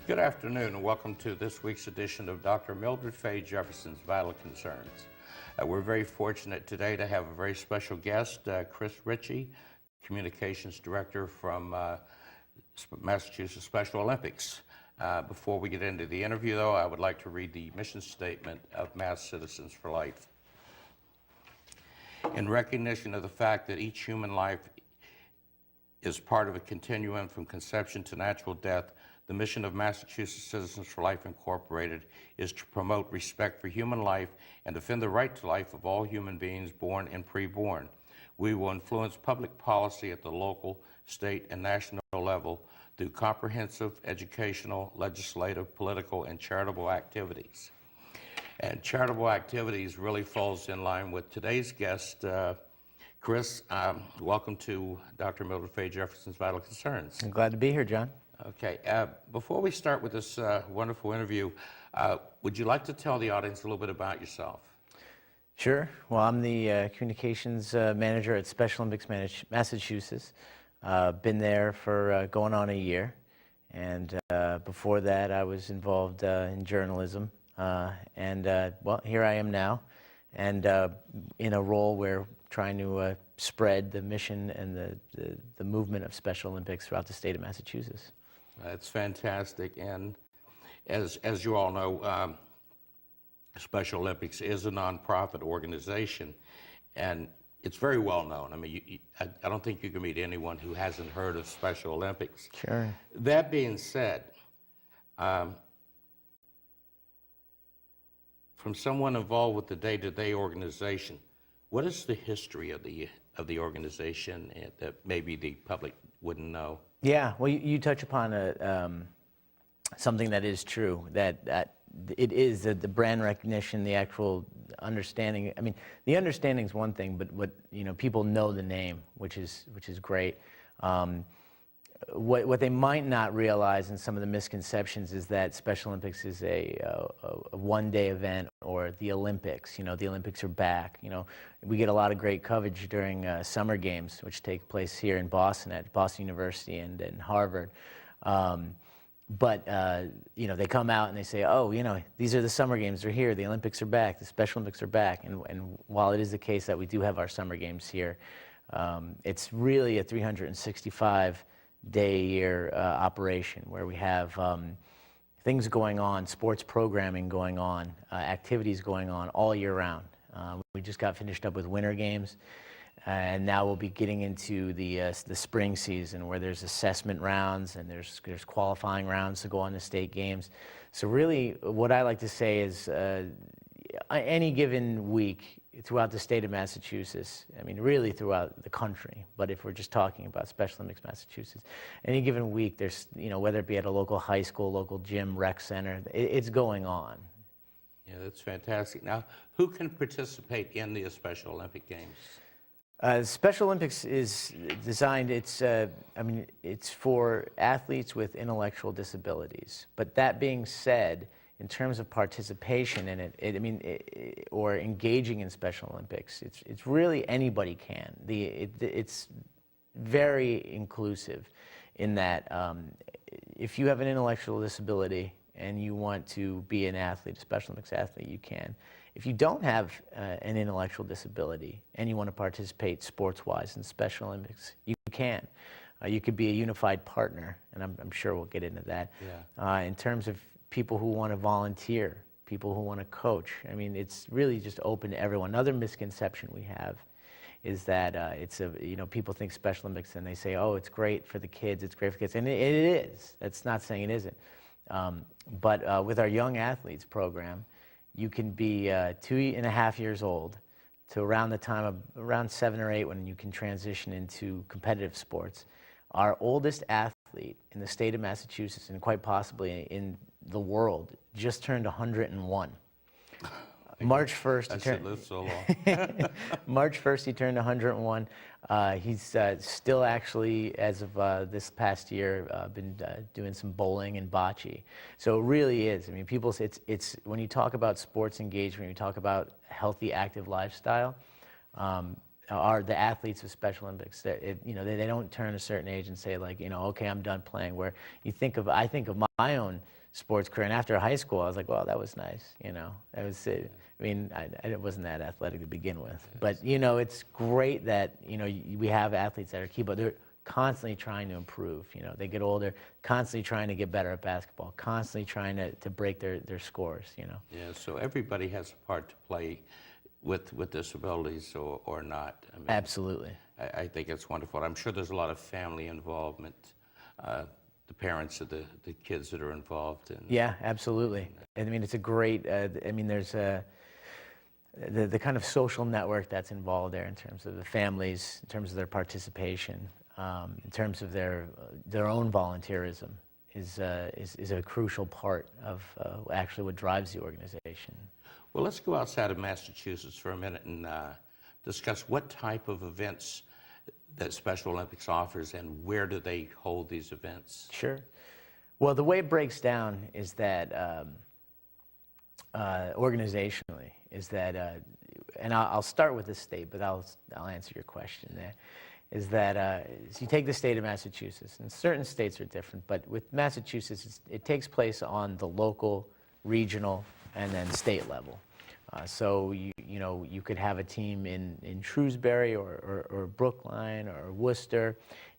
Good afternoon and welcome to this week's edition of Dr. Mildred Fay Jefferson's Vital Concerns. We're very fortunate today to have a very special guest, Chris Richie, Communications Director from Massachusetts Special Olympics. Before we get into the interview, though, I would like to read the mission statement of Mass Citizens for Life. In recognition of the fact that each human life is part of a continuum from conception to natural death, the mission of Massachusetts Citizens for Life Incorporated is to promote respect for human life and defend the right to life of all human beings, born and preborn. We will influence public policy at the local, state, and national level through comprehensive educational, legislative, political, and charitable activities. And charitable activities really falls in line with today's guest, Chris. Welcome to Dr. Mildred Fay Jefferson's Vital Concerns. I'm glad to be here, John. Okay, before we start with this wonderful interview, would you like to tell the audience a little bit about yourself? Sure. Well, I'm the communications manager at Special Olympics Massachusetts. Been there for going on a year, and before that I was involved in journalism, well, here I am now, and in a role where trying to spread the mission and the movement of Special Olympics throughout the state of Massachusetts. That's fantastic, and as you all know, Special Olympics is a nonprofit organization, and it's very well known. I mean, I don't think you can meet anyone who hasn't heard of Special Olympics. Sure. That being said, from someone involved with the day-to-day organization, what is the history of the organization that maybe the public wouldn't know? Yeah, well, you touch upon something that is true, that it is the brand recognition, the actual understanding. I mean, the understanding is one thing, but what people know the name, which is great. What they might not realize, in some of the misconceptions, is that Special Olympics is a one-day event, or the Olympics. The Olympics are back. We get a lot of great coverage during summer games, which take place here in Boston at Boston University and Harvard. But they come out and they say, oh, these are the summer games. They're here. The Olympics are back. The Special Olympics are back. And while it is the case that we do have our summer games here, it's really a 365-day-a-year operation where we have things going on, sports programming going on, activities going on all year round. We just got finished up with winter games, and now we'll be getting into the spring season, where there's assessment rounds and there's qualifying rounds to go on to state games. So really, what I like to say is any given week throughout the state of Massachusetts, I mean really throughout the country, but if we're just talking about Special Olympics Massachusetts, any given week there's, whether it be at a local high school, local gym, rec center, it's going on. Yeah, that's fantastic. Now, who can participate in the Special Olympic Games? Special Olympics is designed, it's for athletes with intellectual disabilities. But that being said, in terms of participation in it, or engaging in Special Olympics, it's really anybody can. It's very inclusive in that if you have an intellectual disability and you want to be an athlete, a Special Olympics athlete, you can. If you don't have an intellectual disability and you want to participate sports-wise in Special Olympics, you can. You could be a unified partner, and I'm sure we'll get into that. Yeah. In terms of people who want to volunteer, people who want to coach, I mean, it's really just open to everyone. Another misconception we have is that people think Special Olympics and they say, oh, it's great for the kids, it's great for kids, and it is. That's not saying it isn't. But with our Young Athletes program, you can be 2.5 years old to around the time of around 7 or 8 when you can transition into competitive sports. Our oldest athlete in the state of Massachusetts, and quite possibly in the world, just turned 101. March 1st, he turned, lived so long. March 1st, he turned 101. He's still actually, as of this past year, been doing some bowling and bocce. So it really is. I mean, people say it's when you talk about sports engagement, when you talk about healthy, active lifestyle, are the athletes of Special Olympics. They don't turn a certain age and say like, okay, I'm done playing. Where I think of my own sports career, and after high school, I was like, well, that was nice. That was it. I mean, I wasn't that athletic to begin with, but it's great that we have athletes that are key, but they're constantly trying to improve. They get older, constantly trying to get better at basketball, constantly trying to break their scores. Yeah, so everybody has a part to play with disabilities or not. I mean, Absolutely. I think it's wonderful. I'm sure there's a lot of family involvement, the parents of the kids that are involved. Yeah, absolutely. I mean, it's a great, there's the kind of social network that's involved there in terms of the families, in terms of their participation, in terms of their own volunteerism is a crucial part of actually what drives the organization. Well, let's go outside of Massachusetts for a minute and discuss what type of events that Special Olympics offers and where do they hold these events? Sure. Well, the way it breaks down is that organizationally is that, and I'll start with the state, but I'll answer your question there, is that so you take the state of Massachusetts, and certain states are different, but with Massachusetts, it takes place on the local, regional, and then state level. So you could have a team in Shrewsbury or Brookline or Worcester,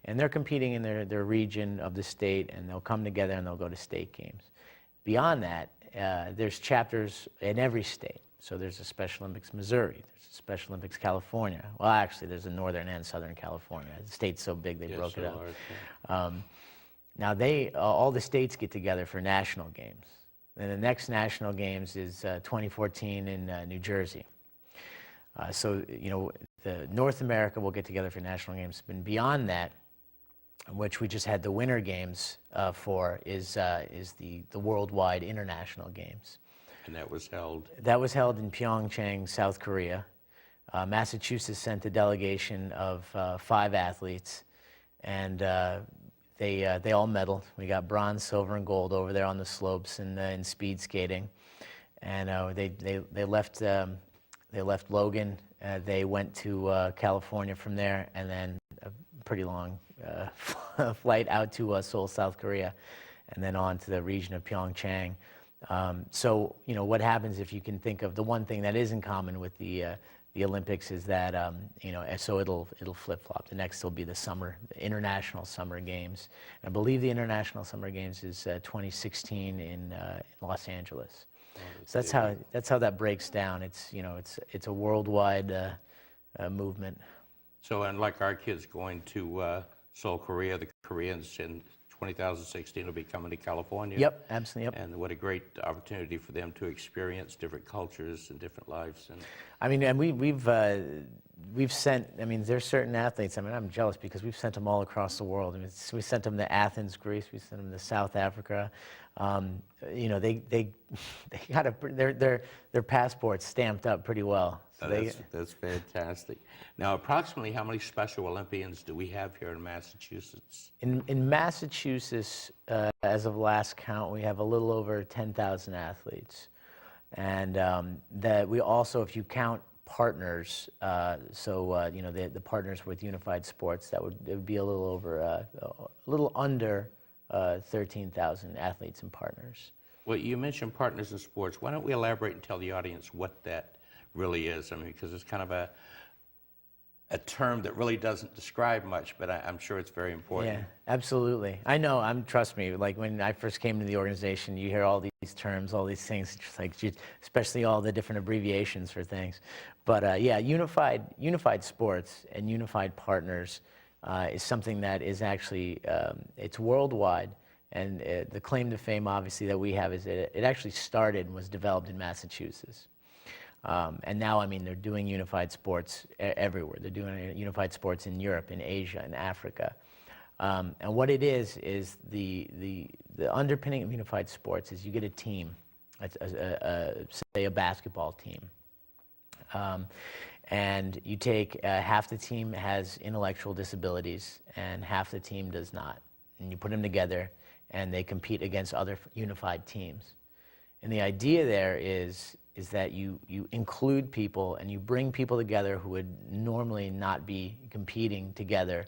and they're competing in their region of the state, and they'll come together and they'll go to state games. Beyond that, there's chapters in every state. So there's a Special Olympics Missouri, there's a Special Olympics California. Well, actually, there's a Northern and Southern California. The state's so big they broke it up. Now all the states get together for national games. Then the next national games is 2014 in New Jersey. So the North America will get together for national games. And beyond that, which we just had the Winter Games for, is the worldwide international games. And that was held? That was held in Pyeongchang, South Korea. Massachusetts sent a delegation of 5 athletes, and they all medaled. We got bronze, silver, and gold over there on the slopes in speed skating, and they left Logan. They went to California from there, and then a pretty long flight out to Seoul, South Korea, and then on to the region of Pyeongchang. So what happens, if you can think of the one thing that is in common with the Olympics, is that so it'll flip-flop. The next will be the International Summer Games. And I believe the International Summer Games is 2016 in Los Angeles. So that's how that breaks down. It's a worldwide movement. So unlike our kids going to Seoul, Korea, the Koreans in 2016 will be coming to California. Yep, absolutely. Yep. And what a great opportunity for them to experience different cultures and different lives. And we've sent. There's certain athletes. I'm jealous because we've sent them all across the world. We sent them to Athens, Greece. We sent them to South Africa. They got their passports stamped up pretty well. So that's fantastic. Now, approximately how many Special Olympians do we have here in Massachusetts? In Massachusetts, as of last count, we have a little over 10,000 athletes. And that we also, if you count partners, the partners with Unified Sports, it would be a little under 13,000 athletes and partners. Well, you mentioned partners in sports. Why don't we elaborate and tell the audience what that really is? Because it's kind of a term that really doesn't describe much, but I'm sure it's very important. Yeah, absolutely. I know. Trust me. Like when I first came to the organization, you hear all these terms, all these things, especially all the different abbreviations for things. But unified sports and unified partners is something that is actually it's worldwide. And the claim to fame, obviously, that we have is that it actually started and was developed in Massachusetts. And now, they're doing unified sports everywhere. They're doing unified sports in Europe, in Asia, in Africa. And what it is the underpinning of unified sports is you get a team, say a basketball team. And you take half the team has intellectual disabilities and half the team does not. And you put them together and they compete against other unified teams. And the idea there is is that you include people and you bring people together who would normally not be competing together,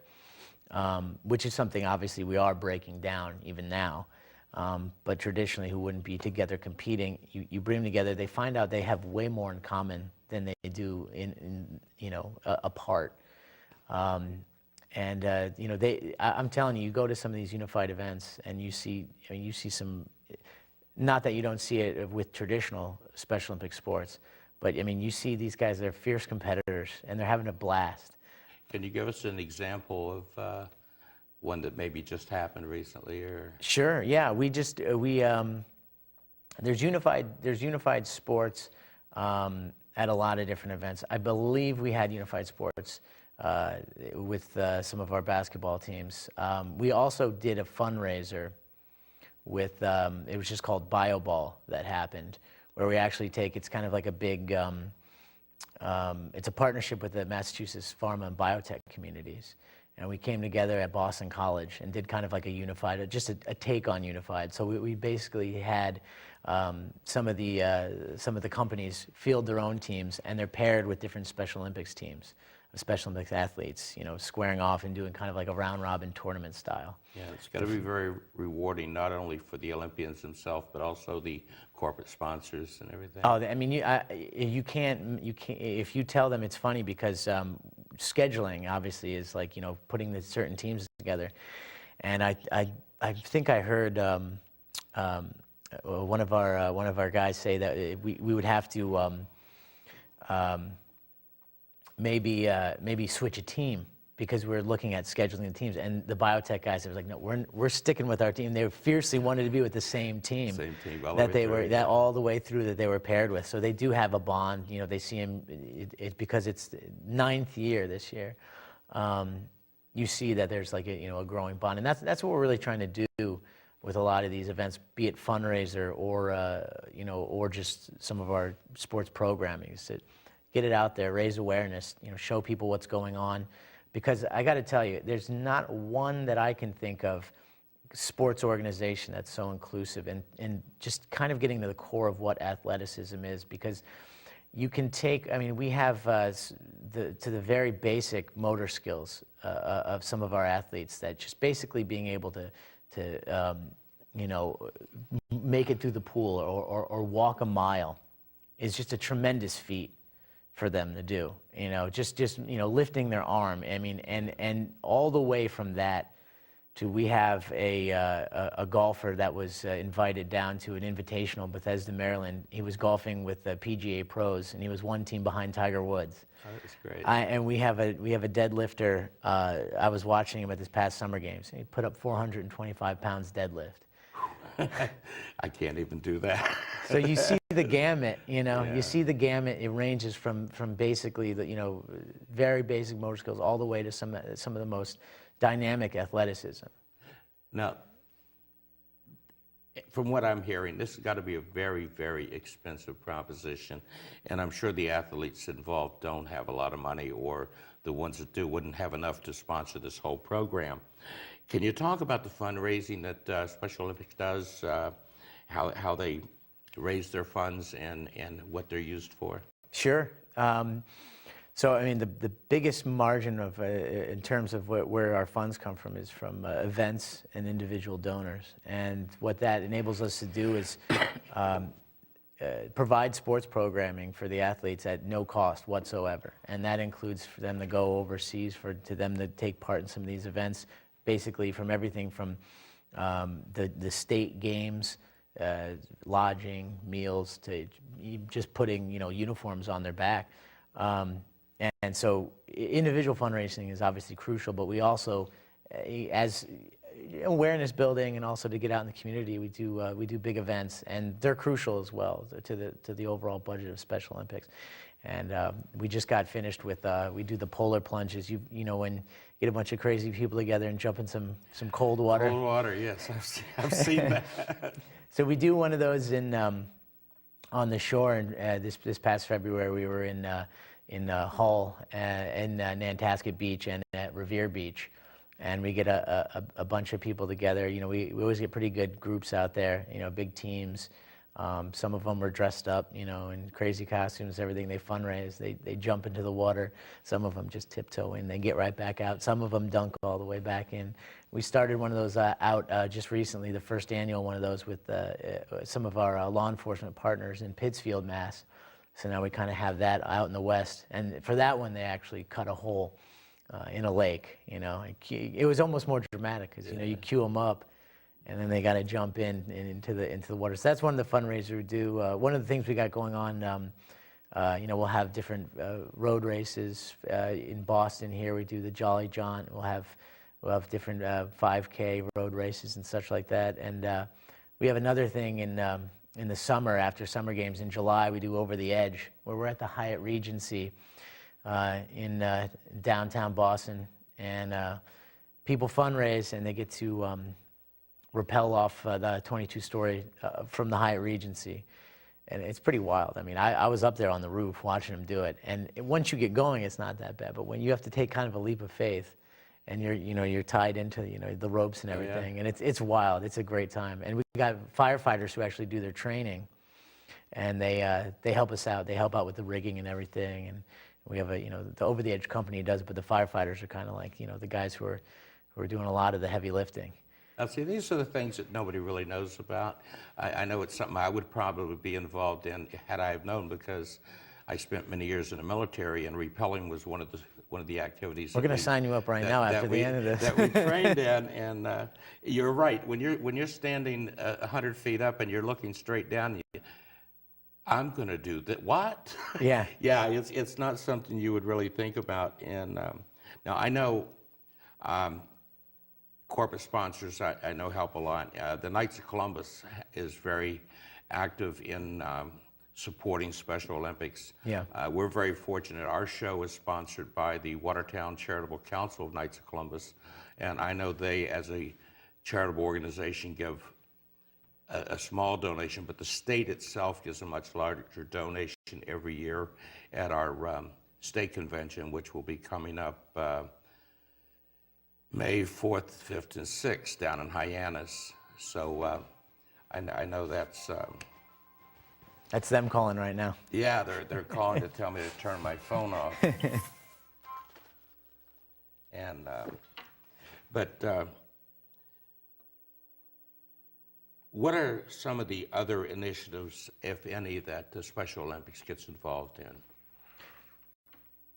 which is something obviously we are breaking down even now. But traditionally who wouldn't be together competing, you bring them together, they find out they have way more in common than they do apart. I'm telling you, you go to some of these unified events and you see some, not that you don't see it with traditional Special Olympic sports, but I mean, you see these guys, they're fierce competitors and they're having a blast. Can you give us an example of one that maybe just happened recently, or? Sure, yeah, there's unified sports at a lot of different events. I believe we had unified sports with some of our basketball teams. We also did a fundraiser with, it was just called BioBall that happened, where we actually it's kind of like a big, it's a partnership with the Massachusetts pharma and biotech communities. And we came together at Boston College and did kind of like a unified, just a take on unified. So we basically had some of the companies field their own teams, and they're paired with different Special Olympics teams, Special Olympics athletes, squaring off and doing kind of like a round robin tournament style. Yeah, it's got to be very rewarding, not only for the Olympians themselves, but also the corporate sponsors and everything. Oh, I mean, you can't, if you tell them, it's funny because scheduling obviously is like, putting the certain teams together. And I think I heard one of our guys say that we would have to maybe switch a team because we're looking at scheduling the teams. And the biotech guys, it was like, no, we're sticking with our team. They fiercely wanted to be with the same team. Same team, all the way through that they were paired with. So they do have a bond. They see him because it's 9th year this year. You see that there's like a growing bond, and that's what we're really trying to do with a lot of these events, be it fundraiser or just some of our sports programming. Is to get it out there, raise awareness, show people what's going on. Because I got to tell you, there's not one that I can think of sports organization that's so inclusive and just kind of getting to the core of what athleticism is. Because you can take, I mean, we have to the very basic motor skills of some of our athletes, that just basically being able to make it through the pool or walk a mile is just a tremendous feat for them to do, just lifting their arm. I mean, and all the way from that to, we have a golfer that was invited down to an invitational in Bethesda, Maryland. He was golfing with the PGA pros, and he was one team behind Tiger Woods. Oh, that's great. And we have a deadlifter. I was watching him at this past summer games. He put up 425 pounds deadlift. I can't even do that. So you see the gamut, Yeah. You see the gamut. It ranges from basically the very basic motor skills all the way to some of the most dynamic athleticism. Now, from what I'm hearing, this has got to be a very, very expensive proposition, and I'm sure the athletes involved don't have a lot of money, or the ones that do wouldn't have enough to sponsor this whole program. Can you talk about the fundraising that Special Olympics does, how they raise their funds and what they're used for? Sure. So, I mean, the biggest margin of in terms of where our funds come from is from events and individual donors. And what that enables us to do is provide sports programming for the athletes at no cost whatsoever. And that includes for them to go overseas, to them to take part in some of these events, basically from everything from the state games, lodging, meals, to just putting uniforms on their back. And so individual fundraising is obviously crucial, but we also, as awareness building and also to get out in the community, we do big events, and they're crucial as well to the overall budget of Special Olympics. And we just got finished with we do the polar plunges. When you get a bunch of crazy people together and jump in some cold water. Cold water, yes, I've seen that. So we do one of those on the shore, and this past February we were in Hull, in Nantasket Beach, and at Revere Beach, and we get a bunch of people together. We always get pretty good groups out there, big teams, Some of them are dressed up, you know, in crazy costumes, everything. They fundraise, they jump into the water. Some of them just tiptoe in, they get right back out. Some of them dunk all the way back in. We started one of those out just recently, the first annual one of those with some of our law enforcement partners in Pittsfield, Mass. So now we kind of have that out in the west. And for that one, they actually cut a hole in a lake, you know. It was almost more dramatic because, you know, you queue them up, and then they got to jump into the water. So that's one of the fundraisers we do. One of the things we got going on, you know, we'll have different road races in Boston. Here we do the Jolly Jaunt. We'll have different 5K road races and such like that. And we have another thing in the summer, after summer games in July. We do Over the Edge, where we're at the Hyatt Regency in downtown Boston, and people fundraise and they get to rappel off the 22-story from the Hyatt Regency, and it's pretty wild. I mean, I was up there on the roof watching them do it, and once you get going, it's not that bad. But when you have to take kind of a leap of faith, and you're tied into, you know, the ropes and everything, and it's wild. It's a great time, and we got firefighters who actually do their training, and they help us out. They help out with the rigging and everything, and we have you know, the Over the Edge company does, but the firefighters are kind of like, you know, the guys who are doing a lot of the heavy lifting. Now, see, these are the things that nobody really knows about. I know it's something I would probably be involved in had I have known, because I spent many years in the military, and rappelling was one of the activities. We're going to sign you up right now after the end of this. That we trained in, and you're right. When you're standing 100 feet up and you're looking straight down, I'm going to do that. What? Yeah. Yeah, it's not something you would really think about. And now I know. Corporate sponsors, I know, help a lot. The Knights of Columbus is very active in supporting Special Olympics. Yeah. We're very fortunate. Our show is sponsored by the Watertown Charitable Council of Knights of Columbus, and I know they, as a charitable organization, give a small donation, but the state itself gives a much larger donation every year at our state convention, which will be coming up May 4th, 5th, and 6th down in Hyannis. So I know that's them calling right now. yeah, they're calling to tell me to turn my phone off. And but what are some of the other initiatives, if any, that the Special Olympics gets involved in?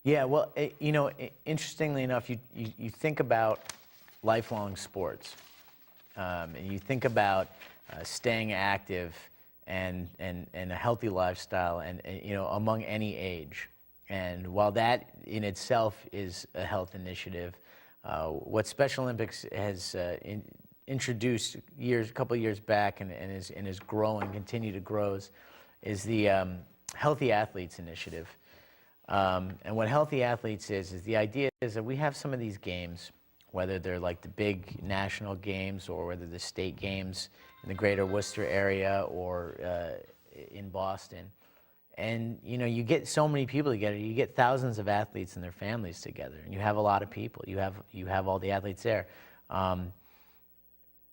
Yeah, well, you know, interestingly enough, you think about lifelong sports, and you think about staying active and a healthy lifestyle, and you know, among any age. And while that in itself is a health initiative, what Special Olympics has introduced a couple of years back, and is growing, continue to grow, is the Healthy Athletes Initiative. And what Healthy Athletes is the idea is that we have some of these games, whether they're like the big national games or whether the state games in the greater Worcester area or in Boston. And, you know, you get so many people together, you get thousands of athletes and their families together, and you have a lot of people. You have all the athletes there.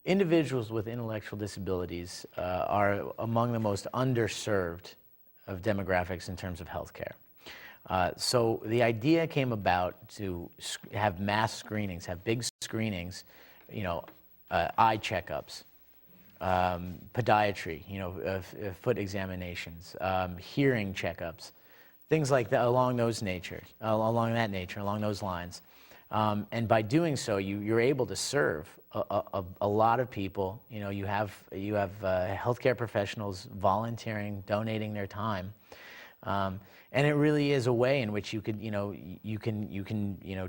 Individuals with intellectual disabilities are among the most underserved of demographics in terms of healthcare. So the idea came about to have mass screenings, have big screenings, you know, eye checkups, podiatry, you know, foot examinations, hearing checkups, things like that, along that nature, along those lines. And by doing so, you're able to serve a lot of people. You know, you have healthcare professionals volunteering, donating their time. And it really is a way in which you can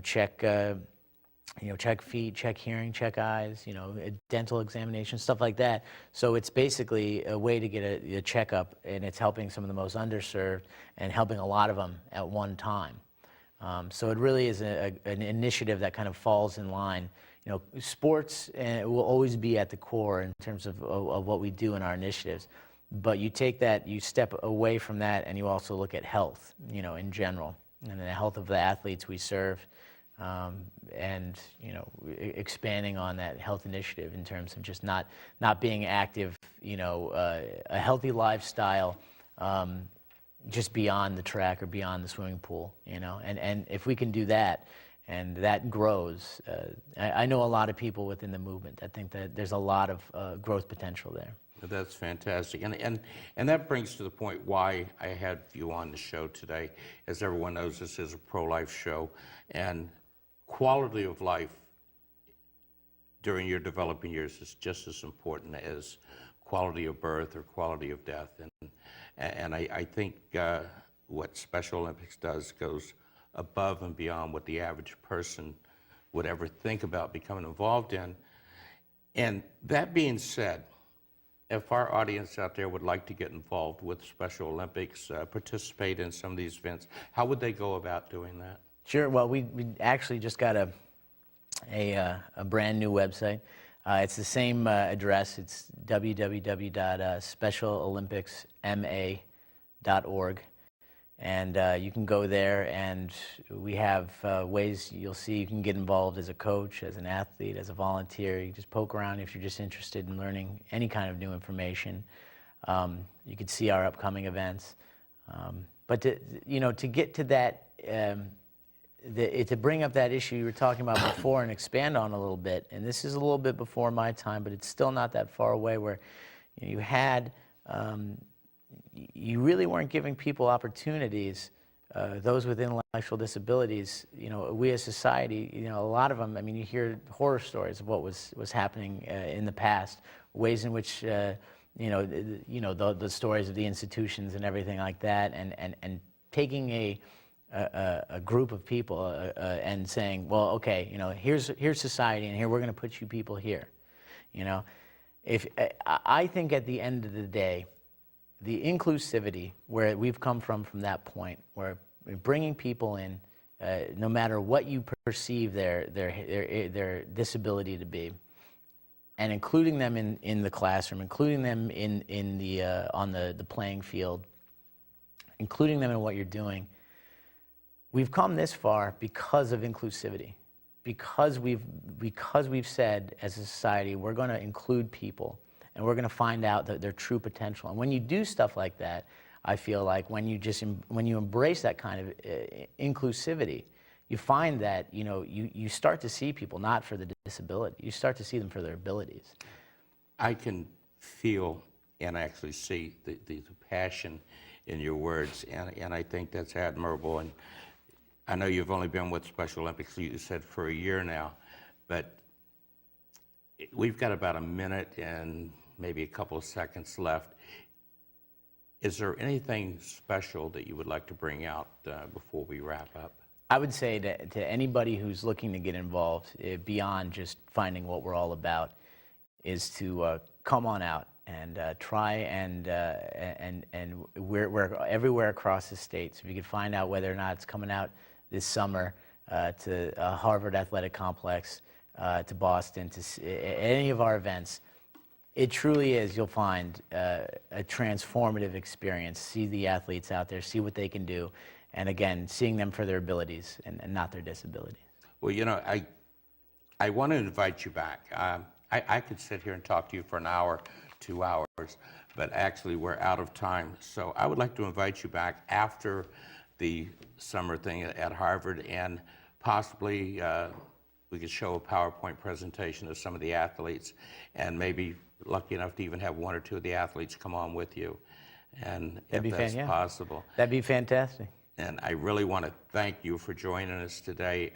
check feet, check hearing, check eyes, you know, dental examination, stuff like that. So it's basically a way to get a checkup, and it's helping some of the most underserved and helping a lot of them at one time. So it really is an initiative that kind of falls in line. You know, sports will always be at the core in terms of what we do in our initiatives. But you take that, you step away from that, and you also look at health, you know, in general, and the health of the athletes we serve, and expanding on that health initiative in terms of just not being active, a healthy lifestyle, just beyond the track or beyond the swimming pool, and if we can do that and that grows, I know a lot of people within the movement. I think that there's a lot of growth potential there. That's fantastic. And that brings to the point why I had you on the show today. As everyone knows, this is a pro-life show, and quality of life during your developing years is just as important as quality of birth or quality of death. And I think what Special Olympics does goes above and beyond what the average person would ever think about becoming involved in. And that being said, if our audience out there would like to get involved with Special Olympics, participate in some of these events, how would they go about doing that? Sure. Well, we actually just got a brand new website. It's the same address. It's www.specialolympicsma.org. And you can go there, and we have ways you'll see you can get involved as a coach, as an athlete, as a volunteer. You just poke around if you're just interested in learning any kind of new information. You can see our upcoming events. But to get to that, to bring up that issue you were talking about before and expand on a little bit, and this is a little bit before my time, but it's still not that far away, where you had you really weren't giving people opportunities, those with intellectual disabilities. We as society, a lot of them, you hear horror stories of what was happening in the past, ways in which, the stories of the institutions and everything like that, and taking a group of people and saying, well, okay, here's society, and here we're going to put you people here. I think at the end of the day, the inclusivity, where we've come from that point, where we're bringing people in, no matter what you perceive their disability to be, and including them in the classroom, including them in the on the playing field, including them in what you're doing. We've come this far because of inclusivity, because we've said as a society we're going to include people. And we're going to find out their true potential. And when you do stuff like that, I feel like when you embrace that kind of inclusivity, you find that you start to see people not for the disability. You start to see them for their abilities. I can feel and actually see the passion in your words, and I think that's admirable. And I know you've only been with Special Olympics, you said, for a year now, but we've got about a minute and maybe a couple of seconds left. Is there anything special that you would like to bring out before we wrap up? I would say to anybody who's looking to get involved, beyond just finding what we're all about, is to come on out and try and we're everywhere across the state. So if you could find out whether or not it's coming out this summer to Harvard Athletic Complex, to Boston, to any of our events, it truly is, you'll find a transformative experience. See the athletes out there, see what they can do, and again, seeing them for their abilities and not their disabilities. Well, I want to invite you back. I could sit here and talk to you for an hour, 2 hours, but actually we're out of time. So I would like to invite you back after the summer thing at Harvard, and possibly we could show a PowerPoint presentation of some of the athletes, and maybe lucky enough to even have one or two of the athletes come on with you, and if that's possible. That'd be fantastic. And I really want to thank you for joining us today.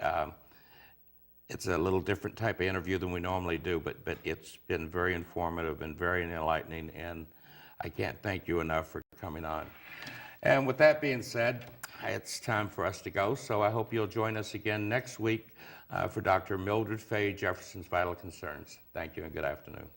It's a little different type of interview than we normally do, but it's been very informative and very enlightening, and I can't thank you enough for coming on. And with that being said, it's time for us to go, so I hope you'll join us again next week for Dr. Mildred Fay, Jefferson's Vital Concerns. Thank you and good afternoon.